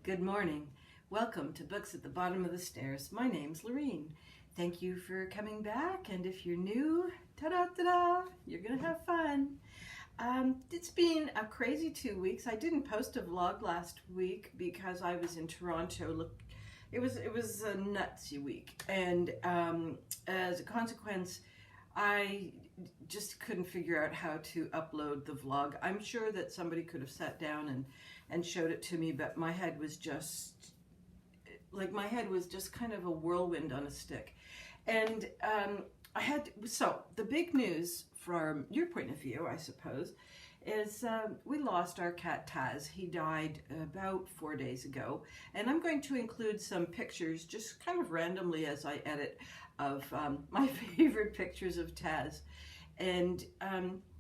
Good morning. Welcome to Books at the Bottom of the Stairs. My name's Lorene. Thank you for coming back, and if you're new, ta-da-ta-da, you're gonna have fun. It's been a crazy 2 weeks. I didn't post a vlog last week because I was in Toronto. Look, it was a nutsy week, and as a consequence, I just couldn't figure out how to upload the vlog. I'm sure that somebody could have sat down and showed it to me, but my head was just kind of a whirlwind on a stick. And so the big news from your point of view, I suppose, is we lost our cat Taz. He died about 4 days ago, and I'm going to include some pictures just kind of randomly as I edit of my favorite pictures of Taz. And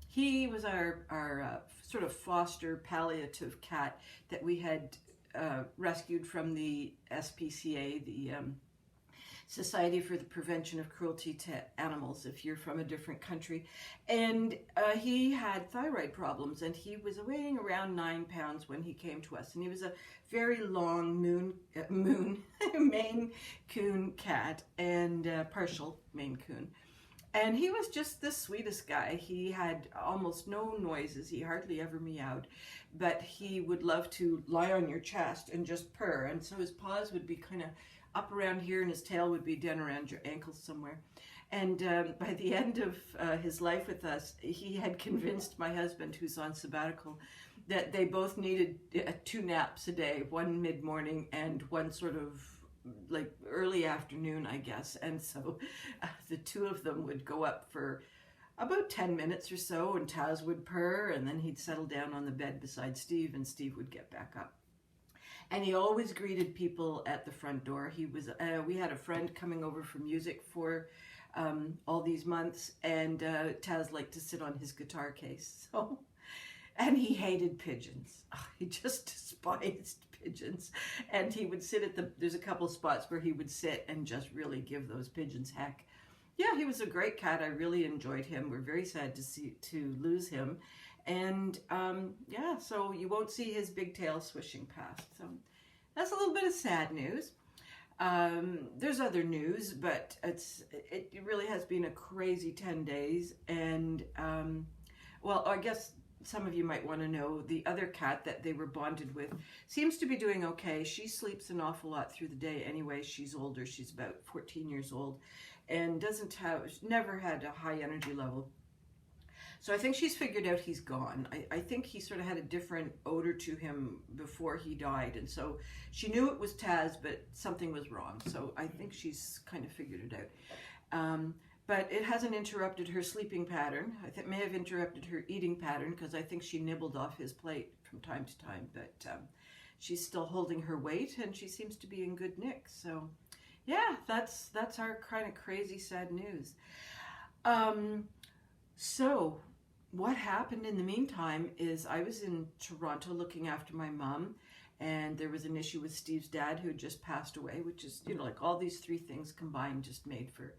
he was our sort of foster palliative cat that we had rescued from the SPCA, the Society for the Prevention of Cruelty to Animals, if you're from a different country. And he had thyroid problems, and he was weighing around 9 pounds when he came to us. And he was a very long Maine Coon cat, and partial Maine Coon. And he was just the sweetest guy. He had almost no noises. He hardly ever meowed, but he would love to lie on your chest and just purr. And so his paws would be kind of up around here, and his tail would be down around your ankles somewhere. And by the end of his life with us, he had convinced my husband, who's on sabbatical, that they both needed 2 naps a day, one mid-morning and one sort of like early afternoon, I guess. And so the two of them would go up for about 10 minutes or so, and Taz would purr, and then he'd settle down on the bed beside Steve, and Steve would get back up. And he always greeted people at the front door. He was we had a friend coming over for music for all these months, and Taz liked to sit on his guitar case. So, and he hated pigeons. He just despised pigeons. And he would sit there's a couple spots where he would sit and just really give those pigeons heck. Yeah, he was a great cat. I really enjoyed him. We're very sad to lose him. And yeah, so you won't see his big tail swishing past. So that's a little bit of sad news. There's other news, but it really has been a crazy 10 days. And well, I guess some of you might want to know the other cat that they were bonded with seems to be doing okay. She sleeps an awful lot through the day anyway. She's older. She's about 14 years old, and never had a high energy level. So I think she's figured out he's gone. I think he sort of had a different odor to him before he died. And so she knew it was Taz, but something was wrong. So I think she's kind of figured it out. But it hasn't interrupted her sleeping pattern. I think it may have interrupted her eating pattern, because I think she nibbled off his plate from time to time. But she's still holding her weight, and she seems to be in good nick. So yeah, that's our kind of crazy, sad news. So what happened in the meantime is I was in Toronto looking after my mom, and there was an issue with Steve's dad who had just passed away, which is, like all these 3 things combined just made for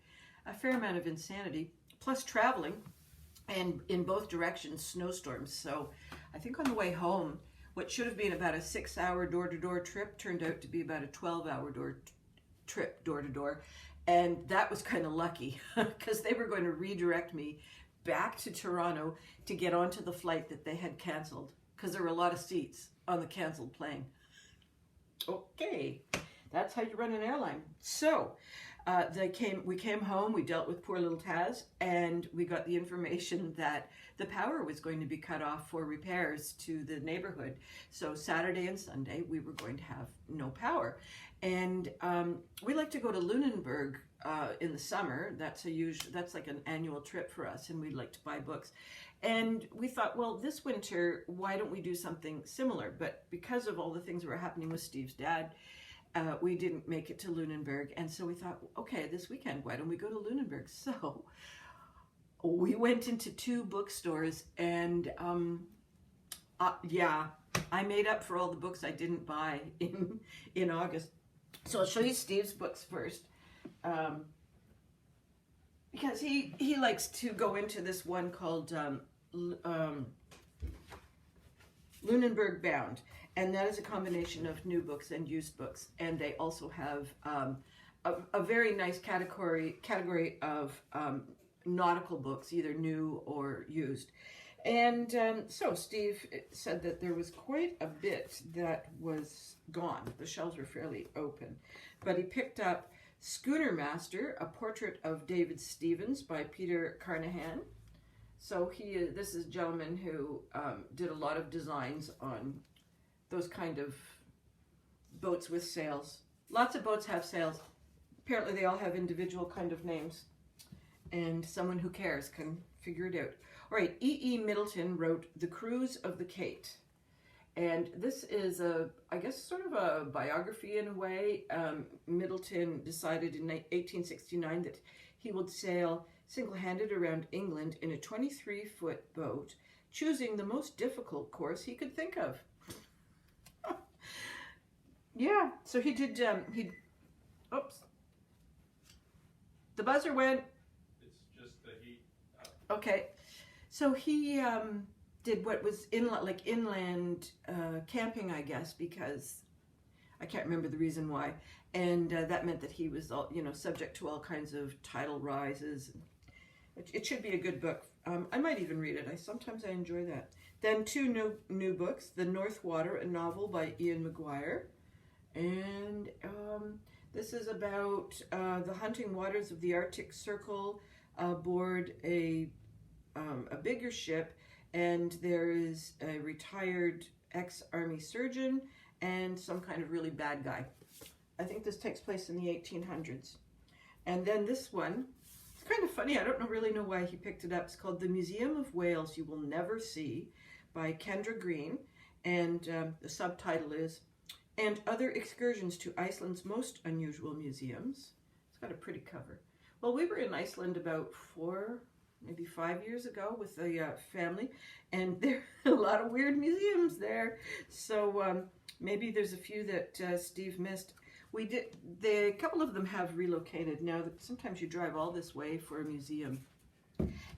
a fair amount of insanity, plus traveling, and in both directions, snowstorms. So I think on the way home, what should have been about a 6-hour door-to-door trip turned out to be about a 12-hour trip door-to-door. And that was kind of lucky, because they were going to redirect me back to Toronto to get onto the flight that they had canceled, because there were a lot of seats on the canceled plane. Okay, that's how you run an airline. So we came home, we dealt with poor little Taz, and we got the information that the power was going to be cut off for repairs to the neighborhood. So Saturday and Sunday we were going to have no power. And we like to go to Lunenburg in the summer. That's like an annual trip for us, and we like to buy books. And we thought, well, this winter, why don't we do something similar? But because of all the things that were happening with Steve's dad, we didn't make it to Lunenburg. And so we thought, okay, this weekend, why don't we go to Lunenburg? So we went into 2 bookstores, and yeah, I made up for all the books I didn't buy in August. So I'll show you Steve's books first, because he likes to go into this one called Lunenburg Bound. and that is a combination of new books and used books. And they also have a very nice category of nautical books, either new or used. And so Steve said that there was quite a bit that was gone. The shelves were fairly open. But he picked up Schooner Master, a portrait of David Stevens by Peter Carnahan. So this is a gentleman who did a lot of designs on those kind of boats with sails. Lots of boats have sails. Apparently they all have individual kind of names. And someone who cares can figure it out. All right, E.E. Middleton wrote The Cruise of the Kate. And this is I guess, sort of a biography in a way. Middleton decided in 1869 that he would sail single-handed around England in a 23-foot boat, choosing the most difficult course he could think of. Yeah, so he did, oops. The buzzer went. It's just the heat. Okay. So he did what was inland camping, I guess, because I can't remember the reason why. And that meant that he was, subject to all kinds of tidal rises. It should be a good book. I might even read it. Sometimes I enjoy that. Then two new books, The North Water, a novel by Ian McGuire. And this is about the hunting waters of the Arctic Circle aboard a bigger ship, and there is a retired ex-army surgeon and some kind of really bad guy. I think this takes place in the 1800s. And then this one, it's kind of funny, I don't really know why he picked it up. It's called The Museum of Whales You Will Never See by Kendra Green, and the subtitle is And Other Excursions to Iceland's Most Unusual Museums. It's got a pretty cover. Well, we were in Iceland about 5 years ago with a family, and there are a lot of weird museums there. So maybe there's a few that Steve missed. A couple of them have relocated. Now, sometimes you drive all this way for a museum,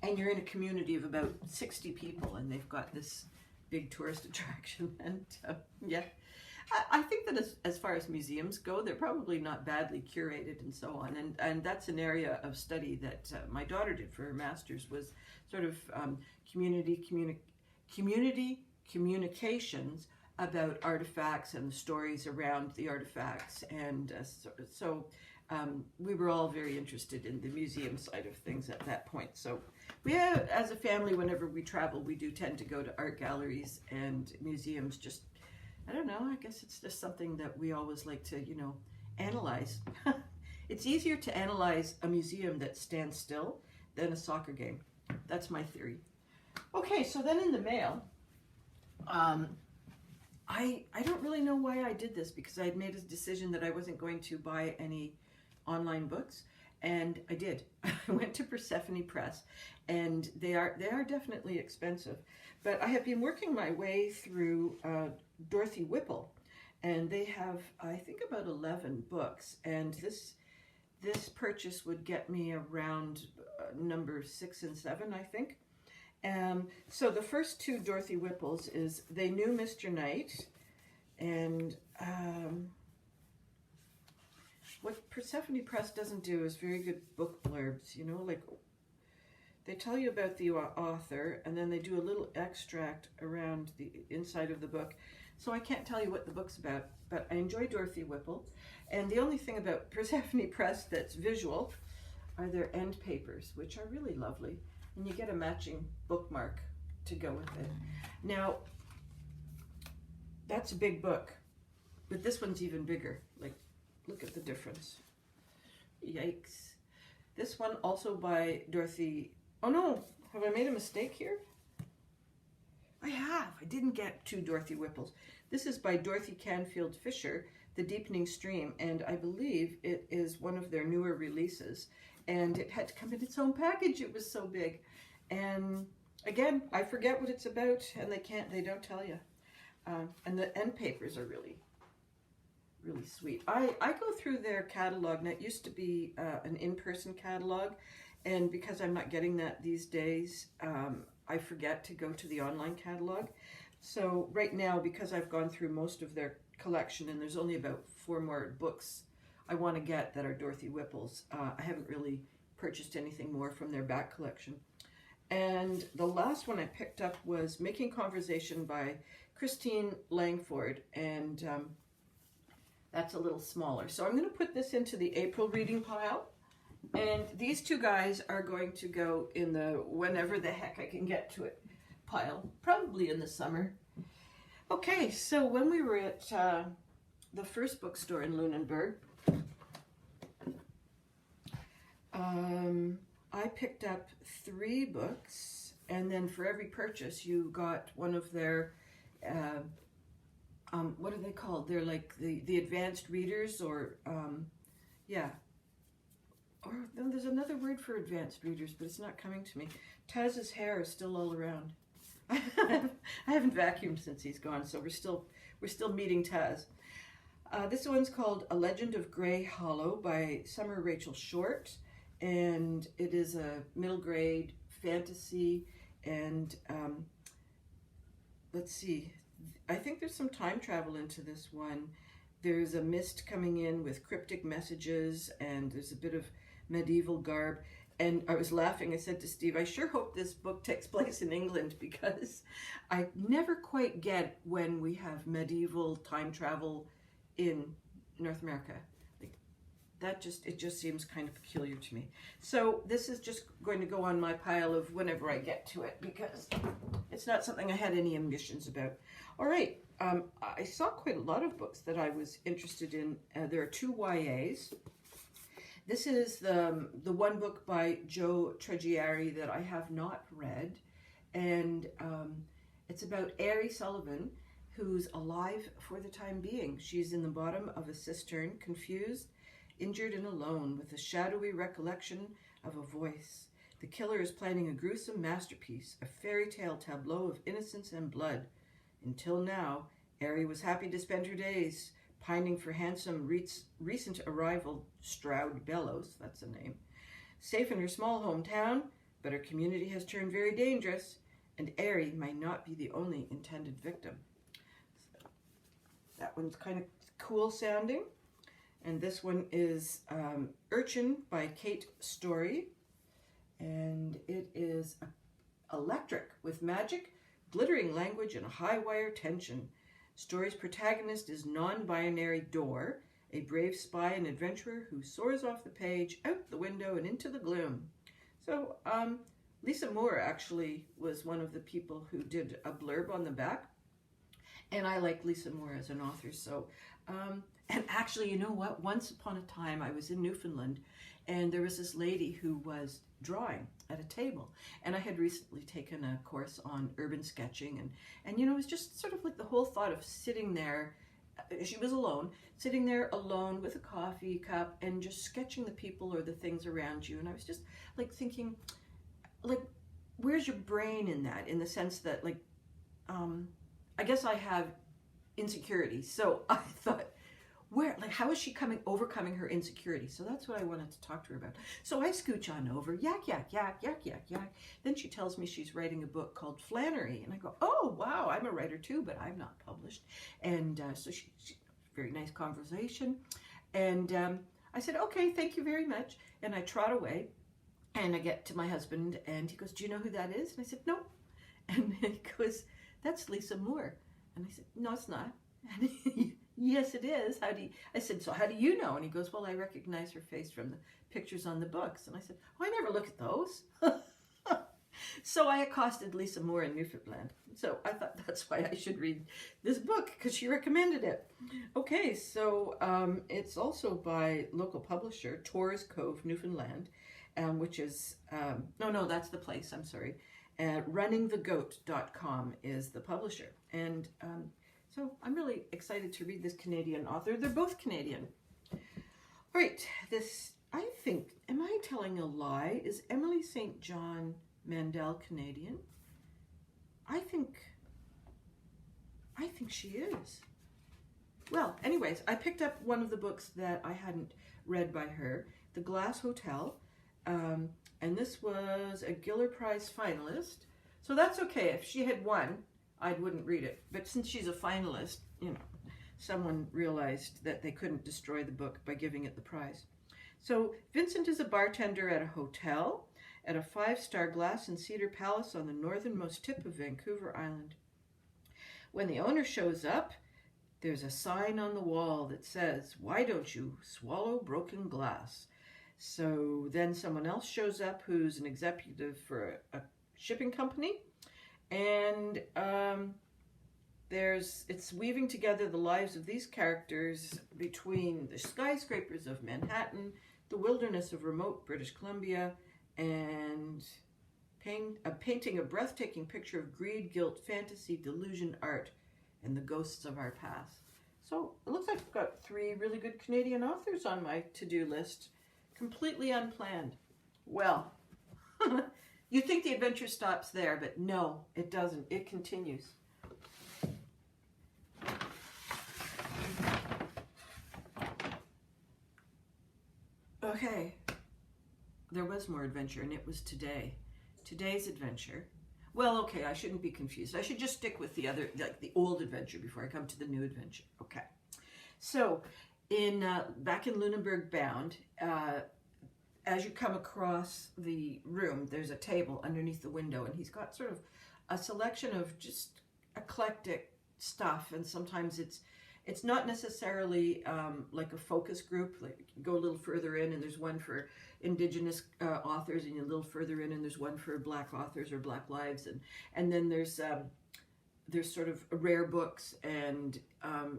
and you're in a community of about 60 people, and they've got this big tourist attraction. And yeah, I think that as far as museums go, they're probably not badly curated and so on. And that's an area of study that my daughter did for her master's, was sort of community communications about artifacts and the stories around the artifacts. And so we were all very interested in the museum side of things at that point. So we have, as a family, whenever we travel, we do tend to go to art galleries and museums. Just, I don't know, I guess it's just something that we always like to, analyze. It's easier to analyze a museum that stands still than a soccer game. That's my theory. Okay, so then in the mail, I don't really know why I did this, because I had made a decision that I wasn't going to buy any online books, and I did. I went to Persephone Press, and they are definitely expensive, but I have been working my way through Dorothy Whipple, and they have, I think, about 11 books, and this purchase would get me around number 6 and 7, I think. So the first two Dorothy Whipples is They Knew Mr. Knight, and what Persephone Press doesn't do is very good book blurbs, like they tell you about the author, and then they do a little extract around the inside of the book. So I can't tell you what the book's about, but I enjoy Dorothy Whipple. And the only thing about Persephone Press that's visual are their end papers, which are really lovely. And you get a matching bookmark to go with it. Now, that's a big book, but this one's even bigger. Like, look at the difference. Yikes. This one also by Dorothy. Oh no, have I made a mistake here? I have. I didn't get two Dorothy Whipples. This is by Dorothy Canfield Fisher, The Deepening Stream, and I believe it is one of their newer releases. And it had to come in its own package. It was so big. And again, I forget what it's about, and they don't tell you. And the end papers are really, really sweet. I go through their catalog, and it used to be an in-person catalog, and because I'm not getting that these days, I forget to go to the online catalog. So right now, because I've gone through most of their collection and there's only about 4 more books I want to get that are Dorothy Whipple's, I haven't really purchased anything more from their back collection. And the last one I picked up was Making Conversation by Christine Langford, and that's a little smaller. So I'm going to put this into the April reading pile, and these 2 guys are going to go in the whenever the heck I can get to it pile, probably in the summer. Okay, so when we were at the first bookstore in Lunenburg, I picked up 3 books, and then for every purchase you got one of their what are they called? They're like the advanced readers, or yeah, or there's another word for advanced readers, but it's not coming to me. Taz's hair is still all around. I haven't vacuumed since he's gone, so we're still meeting Taz. This one's called A Legend of Grey Hollow by Summer Rachel Short, and it is a middle grade fantasy, and let's see, I think there's some time travel into this one. There's a mist coming in with cryptic messages, and there's a bit of medieval garb. And I was laughing. I said to Steve, I sure hope this book takes place in England, because I never quite get when we have medieval time travel in North America. Like, it just seems kind of peculiar to me. So this is just going to go on my pile of whenever I get to it, because it's not something I had any ambitions about. All right, I saw quite a lot of books that I was interested in. There are 2 YAs. This is the one book by Joe Truggieri that I have not read, and it's about Ari Sullivan, who's alive for the time being. She's in the bottom of a cistern, confused, injured, and alone, with a shadowy recollection of a voice. The killer is planning a gruesome masterpiece, a fairy tale tableau of innocence and blood. Until now, Ari was happy to spend her days pining for handsome recent arrival Stroud Bellows, that's the name, safe in her small hometown, but her community has turned very dangerous, and Ari might not be the only intended victim. So that one's kind of cool sounding. And this one is Urchin by Kate Story, and it is electric with magic, glittering language, and high wire tension. Story's protagonist is non-binary Dor, a brave spy and adventurer who soars off the page, out the window, and into the gloom. So Lisa Moore actually was one of the people who did a blurb on the back, and I like Lisa Moore as an author. So, and actually, you know what? Once upon a time, I was in Newfoundland, and there was this lady who was drawing at a table, and I had recently taken a course on urban sketching, and you know, it was just sort of like the whole thought of sitting there. She was alone, sitting there alone with a coffee cup and just sketching the people or the things around you. And I was just like thinking, like, where's your brain in that? In the sense that, like, I guess I have insecurity, so I thought, how is she overcoming her insecurity? So that's what I wanted to talk to her about. So I scooch on over, yak, yak, yak, yak, yak, yak. Then she tells me she's writing a book called Flannery. And I go, oh, wow, I'm a writer too, but I'm not published. And so she very nice conversation. And I said, okay, thank you very much. And I trot away, and I get to my husband, and he goes, do you know who that is? And I said, no. And he goes, that's Lisa Moore. And I said, no, it's not. And yes, it is. I said, so how do you know? And he goes, well, I recognize her face from the pictures on the books. And I said, oh, I never look at those. So I accosted Lisa Moore in Newfoundland. So I thought that's why I should read this book, because she recommended it. Okay, so it's also by local publisher, Torres Cove, Newfoundland, which is, no, that's the place, I'm sorry. Runningthegoat.com is the publisher. And so I'm really excited to read this Canadian author. They're both Canadian. All right, this, I think, am I telling a lie? Is Emily St. John Mandel Canadian? I think she is. Well, anyways, I picked up one of the books that I hadn't read by her, The Glass Hotel, and this was a Giller Prize finalist. So that's okay. If she had won, I wouldn't read it. But since she's a finalist, someone realized that they couldn't destroy the book by giving it the prize. So Vincent is a bartender at a hotel at a 5-star glass and cedar palace on the northernmost tip of Vancouver Island. When the owner shows up, there's a sign on the wall that says, "Why don't you swallow broken glass?" So then someone else shows up who's an executive for a shipping company, and it's weaving together the lives of these characters between the skyscrapers of Manhattan, the wilderness of remote British Columbia, and painting a breathtaking picture of greed, guilt, fantasy, delusion, art, and the ghosts of our past. So it looks like I've got 3 really good Canadian authors on my to-do list, completely unplanned. Well, you think the adventure stops there, but no, it doesn't. It continues. Okay, there was more adventure, and it was today. Today's adventure. Well, okay, I shouldn't be confused. I should just stick with the other, like the old adventure before I come to the new adventure. Okay. So, back in Lunenburg Bound, as you come across the room, there's a table underneath the window, and he's got sort of a selection of just eclectic stuff, and sometimes it's not necessarily like a focus group. Like you go a little further in, and there's one for Indigenous authors, and a little further in, and there's one for Black authors or Black lives, and then there's sort of rare books and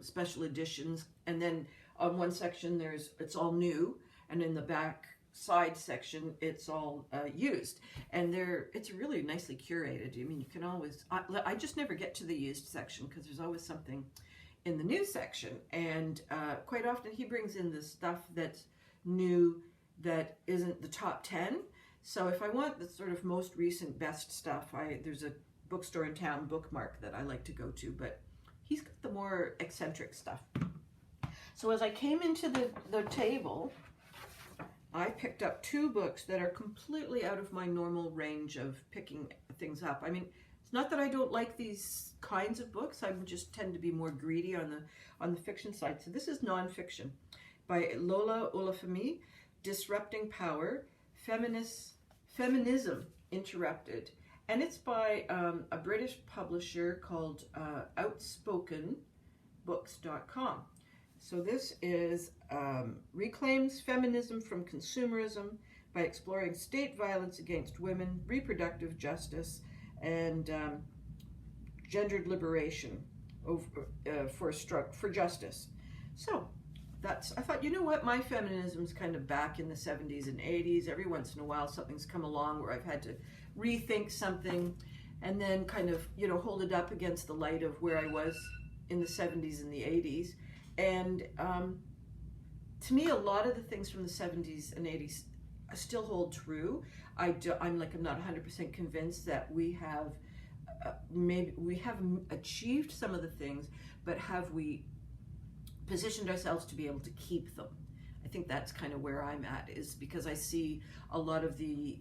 special editions, and then on one section it's all new, and in the back side section it's all used, and it's really nicely curated. I mean, you can always I just never get to the used section because there's always something in the new section, and quite often he brings in the stuff that's new that isn't the top 10. So if I want the sort of most recent best stuff, there's a bookstore in town, Bookmark, that I like to go to, but he's got the more eccentric stuff. So as I came into the table, I picked up 2 books that are completely out of my normal range of picking things up. I mean, it's not that I don't like these kinds of books. I just tend to be more greedy on the fiction side. So this is nonfiction by Lola Olafemi, Disrupting Power, Feminism Interrupted. And it's by a British publisher called OutspokenBooks.com. So this is reclaims feminism from consumerism by exploring state violence against women, reproductive justice, and gendered liberation for justice. So I thought, you know what, my feminism's kind of back in the 70s and 80s. Every once in a while something's come along where I've had to rethink something and then kind of, hold it up against the light of where I was in the 70s and the 80s. And to me, a lot of the things from the 70s and 80s still hold true. I'm not 100% convinced that we have achieved some of the things, but have we positioned ourselves to be able to keep them? I think that's kind of where I'm at, is because I see a lot of the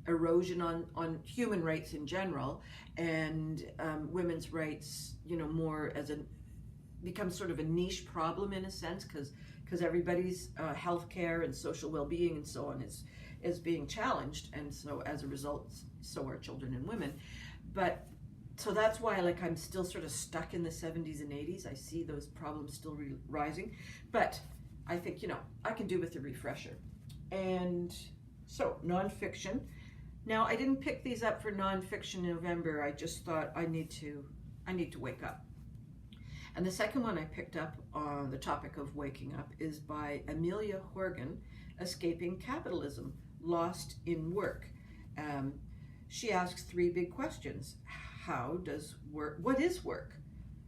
erosion on human rights in general, and women's rights, more as becomes sort of a niche problem in a sense, because everybody's healthcare and social well-being and so on is being challenged, and so as a result, so are children and women. But so that's why, I'm still sort of stuck in the 70s and 80s. I see those problems still rising, but I think, I can do with a refresher. And so nonfiction. Now, I didn't pick these up for nonfiction in November. I just thought I need to wake up. And the second one I picked up on the topic of waking up is by Amelia Horgan, Escaping Capitalism, Lost in Work. She asks 3 big questions. What is work?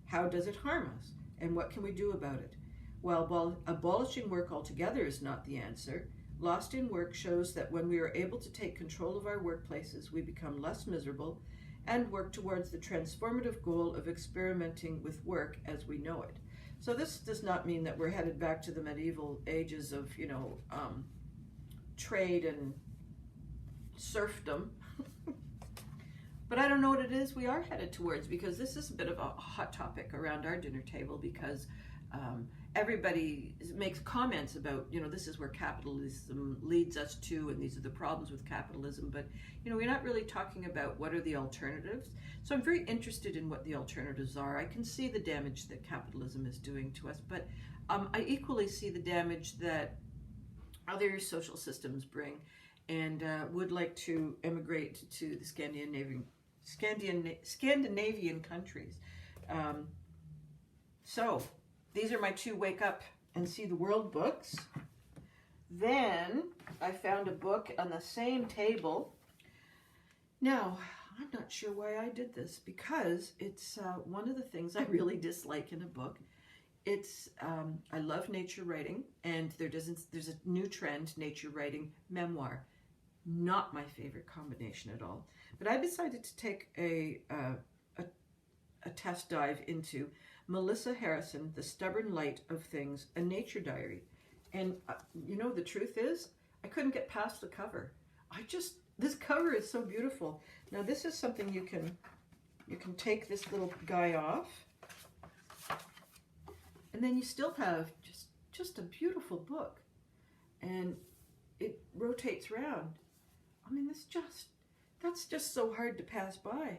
How does it harm us? And what can we do about it? While abolishing work altogether is not the answer, Lost in Work shows that when we are able to take control of our workplaces, we become less miserable and work towards the transformative goal of experimenting with work as we know it. So this does not mean that we're headed back to the medieval ages of, trade and serfdom. But I don't know what it is we are headed towards, because this is a bit of a hot topic around our dinner table, because everybody makes comments about, this is where capitalism leads us to, and these are the problems with capitalism. But, we're not really talking about what are the alternatives. So I'm very interested in what the alternatives are. I can see the damage that capitalism is doing to us, but I equally see the damage that other social systems bring, and would like to emigrate to the Scandinavian countries. So these are my 2 wake up and see the world books. Then I found a book on the same table. Now, I'm not sure why I did this, because it's one of the things I really dislike in a book. It's I love nature writing, and there's a new trend, nature writing memoir. Not my favorite combination at all. But I decided to take a test dive into Melissa Harrison, The Stubborn Light of Things, a Nature Diary. And the truth is, I couldn't get past the cover. This cover is so beautiful. Now this is something you can take this little guy off, and then you still have just a beautiful book, and it rotates around. I mean, that's just so hard to pass by.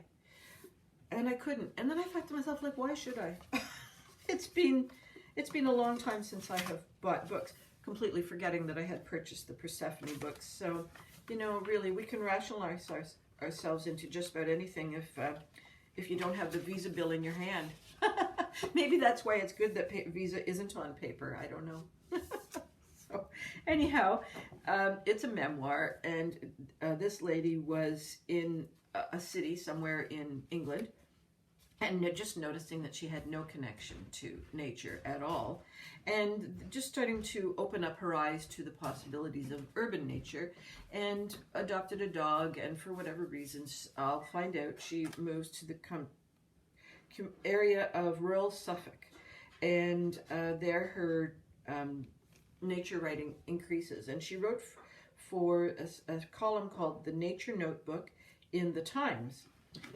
And I couldn't. And then I thought to myself, like, why should I? It's been a long time since I have bought books, completely forgetting that I had purchased the Persephone books. So, really, we can rationalize ourselves into just about anything if you don't have the Visa bill in your hand. Maybe that's why it's good that Visa isn't on paper. I don't know. So, anyhow, it's a memoir, and this lady was in a city somewhere in England, and just noticing that she had no connection to nature at all, and just starting to open up her eyes to the possibilities of urban nature, and adopted a dog, and for whatever reasons, I'll find out, she moves to the area of rural Suffolk, and there her nature writing increases, and she wrote for a column called The Nature Notebook in the Times.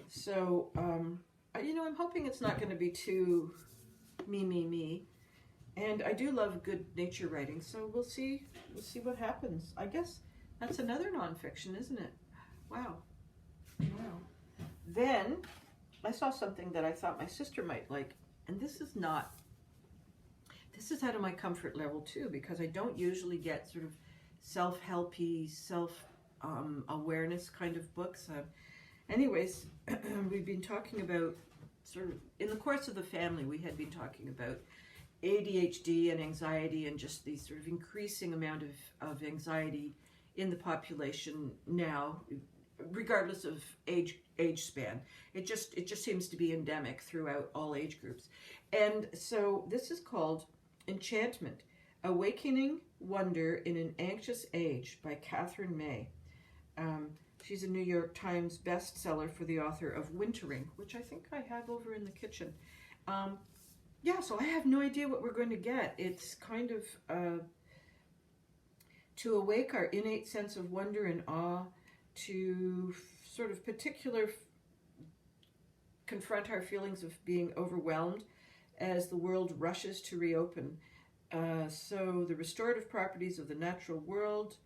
So I'm hoping it's not going to be too me, and I do love good nature writing, so we'll see what happens. I guess that's another nonfiction, isn't it? Wow. Then I saw something that I thought my sister might like, and this is out of my comfort level too, because I don't usually get sort of self-helpy, self-awareness kind of books. Anyways, we've been talking about, sort of in the course of the family, we had been talking about ADHD and anxiety, and just the sort of increasing amount of anxiety in the population now, regardless of age span. It just seems to be endemic throughout all age groups. And so this is called Enchantment, Awakening Wonder in an Anxious Age by Catherine May. She's a New York Times bestseller for the author of Wintering, which I think I have over in the kitchen. So I have no idea what we're going to get. It's kind of to awake our innate sense of wonder and awe, to sort of confront our feelings of being overwhelmed as the world rushes to reopen. So the restorative properties of the natural world,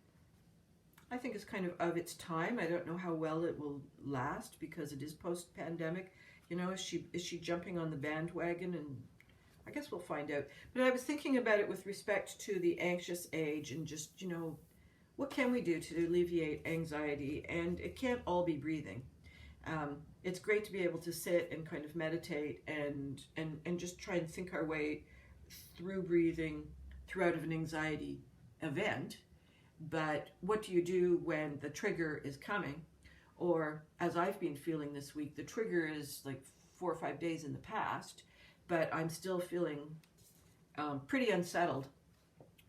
I think, is kind of its time. I don't know how well it will last, because it is post-pandemic. Is she jumping on the bandwagon? And I guess we'll find out. But I was thinking about it with respect to the anxious age, and just, what can we do to alleviate anxiety? And it can't all be breathing. It's great to be able to sit and kind of meditate and just try and think our way through breathing throughout of an anxiety event. But what do you do when the trigger is coming? Or, as I've been feeling this week, the trigger is like 4 or 5 days in the past, but I'm still feeling pretty unsettled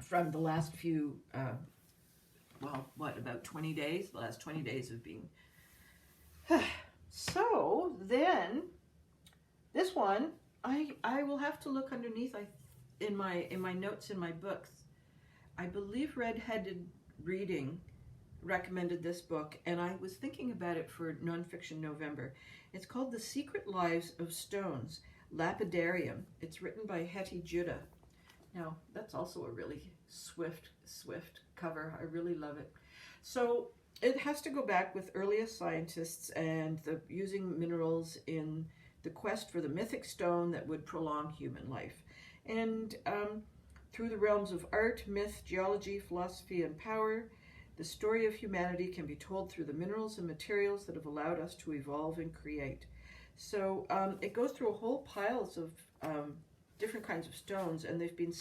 from the last few, about 20 days? The last 20 days of being... So, then, this one, I will have to look underneath in my notes in my books. I believe Red-Headed Reading recommended this book, and I was thinking about it for Nonfiction November. It's called The Secret Lives of Stones, Lapidarium. It's written by Hetty Judah. Now, that's also a really swift cover. I really love it. So it has to go back with earliest scientists and using minerals in the quest for the mythic stone that would prolong human life. And through the realms of art, myth, geology, philosophy, and power, the story of humanity can be told through the minerals and materials that have allowed us to evolve and create. So it goes through a whole piles of different kinds of stones, and they've been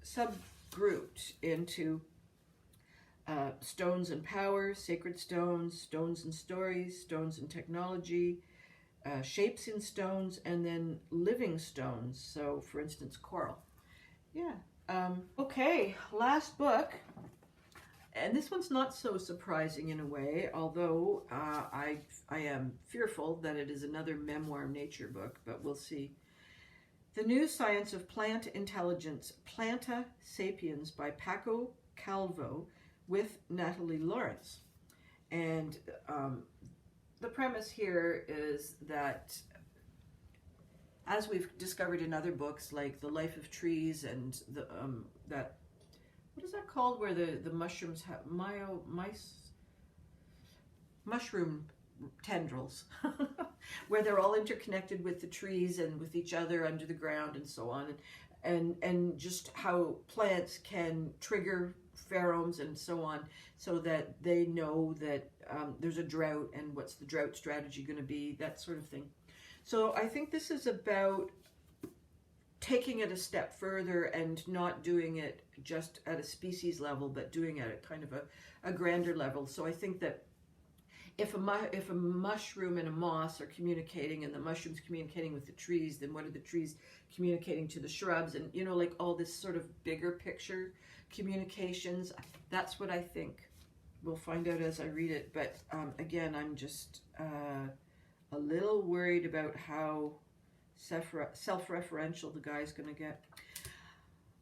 subgrouped into stones and power, sacred stones, stones and stories, stones and technology, shapes in stones, and then living stones. So, for instance, coral. Yeah. Okay, last book. And this one's not so surprising in a way, although I am fearful that it is another memoir nature book, but we'll see. The New Science of Plant Intelligence, Planta Sapiens by Paco Calvo with Natalie Lawrence. And the premise here is that, as we've discovered in other books like The Life of Trees and that, what is that called, where the mushrooms have mushroom tendrils, where they're all interconnected with the trees and with each other under the ground and so on, and just how plants can trigger pheromones and so on, so that they know that there's a drought and what's the drought strategy going to be, that sort of thing. So I think this is about taking it a step further and not doing it just at a species level, but doing it at kind of a grander level. So I think that if a mushroom and a moss are communicating, and the mushroom's communicating with the trees, then what are the trees communicating to the shrubs? And, you know, like all this sort of bigger picture communications. That's what I think. We'll find out as I read it. But again, I'm just a little worried about how self-referential the guy's going to get.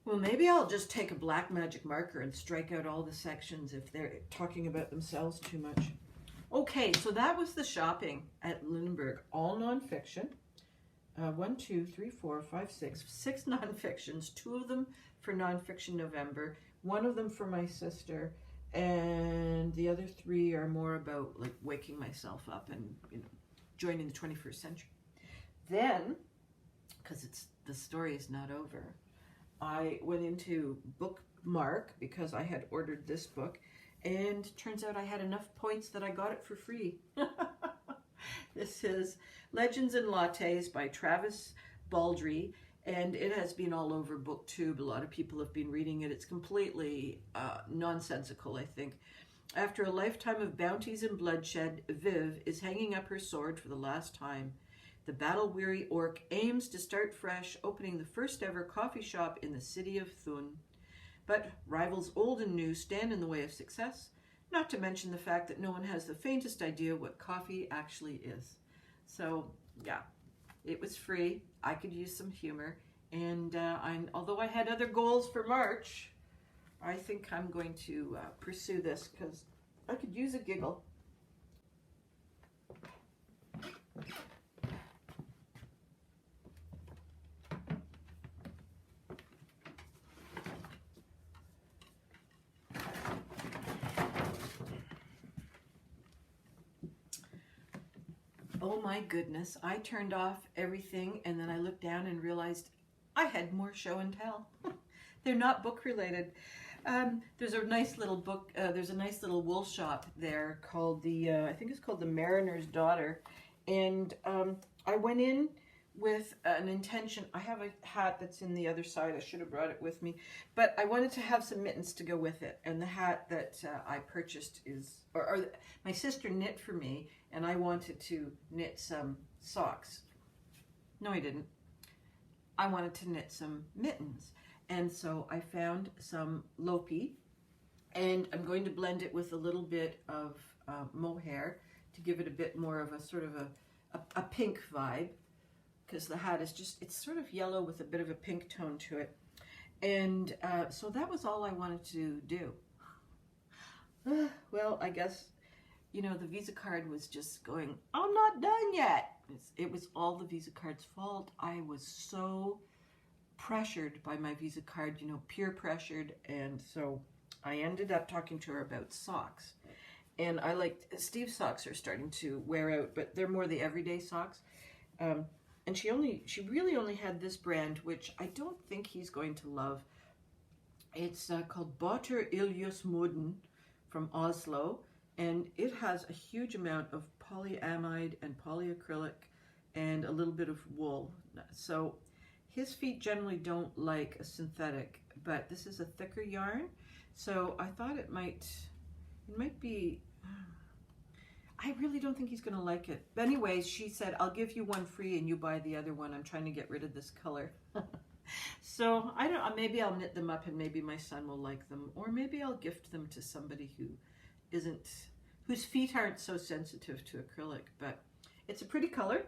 Well, maybe I'll just take a black magic marker and strike out all the sections if they're talking about themselves too much. Okay, so that was the shopping at Lunenburg, all nonfiction. 1, 2, 3, 4, 5, 6 nonfictions, 2 of them for Nonfiction November, 1 of them for my sister, and the other 3 are more about like waking myself up and, you know, joining the 21st century. Then, because the story is not over, I went into Bookmark because I had ordered this book, and turns out I had enough points that I got it for free. This is Legends and Lattes by Travis Baldry, and it has been all over BookTube. A lot of people have been reading it. It's completely nonsensical, I think. After a lifetime of bounties and bloodshed, Viv is hanging up her sword for the last time. The battle-weary orc aims to start fresh, opening the first-ever coffee shop in the city of Thun. But rivals old and new stand in the way of success, not to mention the fact that no one has the faintest idea what coffee actually is. So, yeah, it was free. I could use some humor. And although I had other goals for March, I think I'm going to pursue this because I could use a giggle. Oh my goodness, I turned off everything and then I looked down and realized I had more show and tell. They're not book related. There's a nice little book, there's a nice little wool shop there called I think it's called The Mariner's Daughter. And I went in with an intention. I have a hat that's in the other side. I should have brought it with me. But I wanted to have some mittens to go with it. And the hat that I purchased or my sister knit for me, and I wanted to knit some socks. No, I didn't. I wanted to knit some mittens. And so I found some Lopi, and I'm going to blend it with a little bit of mohair to give it a bit more of a sort of a pink vibe, because the hat is just, it's sort of yellow with a bit of a pink tone to it. And so that was all I wanted to do. Well, I guess, you know, the Visa card was just going, I'm not done yet. It was all the Visa card's fault. I was so pressured by my Visa card, you know, peer pressured. And so I ended up talking to her about socks. And I liked, Steve's socks are starting to wear out, but they're more the everyday socks. And she really only had this brand, which I don't think he's going to love. It's called Botter Ilyus Moden from Oslo, and it has a huge amount of polyamide and polyacrylic and a little bit of wool. So his feet generally don't like a synthetic, but this is a thicker yarn, so I thought it might be, I really don't think he's going to like it. But anyways, she said, I'll give you one free and you buy the other one. I'm trying to get rid of this color. So I don't know, maybe I'll knit them up and maybe my son will like them, or maybe I'll gift them to somebody whose feet aren't so sensitive to acrylic. But it's a pretty color,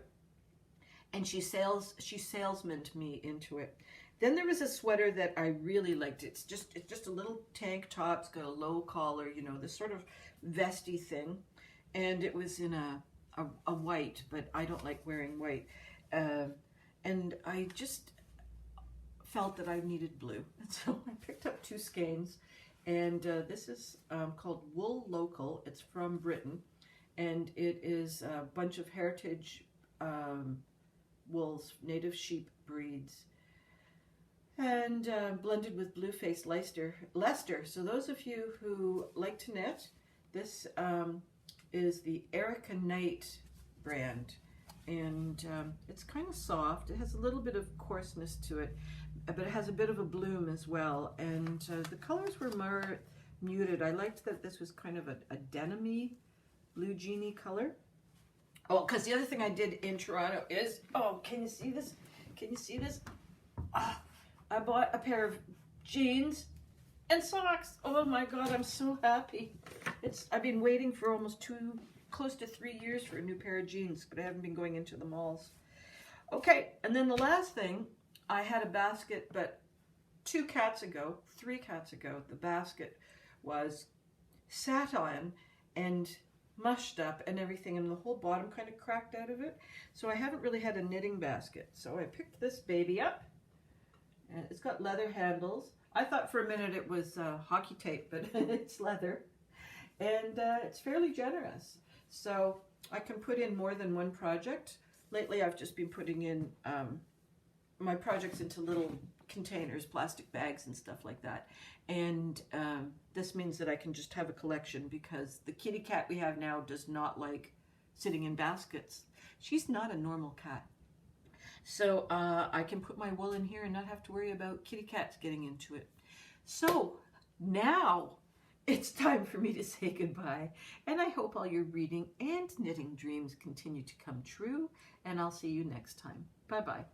and she salesmaned me into it. Then there was a sweater that I really liked. It's just a little tank top. It's got a low collar, you know, this sort of vesty thing, and it was in a white, but I don't like wearing white, and I just felt that I needed blue, and so I picked up 2 skeins, and this is called Wool Local. It's from Britain, and it is a bunch of heritage wools, native sheep breeds, and blended with blue-faced Leicester. So those of you who like to knit, this is the Erica Knight brand, and it's kind of soft. It has a little bit of coarseness to it, but it has a bit of a bloom as well, and the colors were more muted. I liked that this was kind of a denim-y, blue jeany color. Oh, because the other thing I did in Toronto is, oh, can you see this? Can you see this? Oh, I bought a pair of jeans and socks. Oh my God, I'm so happy. I've been waiting for almost close to 3 years for a new pair of jeans, but I haven't been going into the malls. Okay, and then the last thing, I had a basket, but 3 cats ago, the basket was sat on and mushed up and everything, and the whole bottom kind of cracked out of it. So I haven't really had a knitting basket. So I picked this baby up, and it's got leather handles. I thought for a minute it was hockey tape, but it's leather, and it's fairly generous. So I can put in more than one project. Lately I've just been putting in my projects into little containers, plastic bags and stuff like that. And this means that I can just have a collection, because the kitty cat we have now does not like sitting in baskets. She's not a normal cat. So I can put my wool in here and not have to worry about kitty cats getting into it. So now it's time for me to say goodbye, and I hope all your reading and knitting dreams continue to come true, and I'll see you next time. Bye-bye.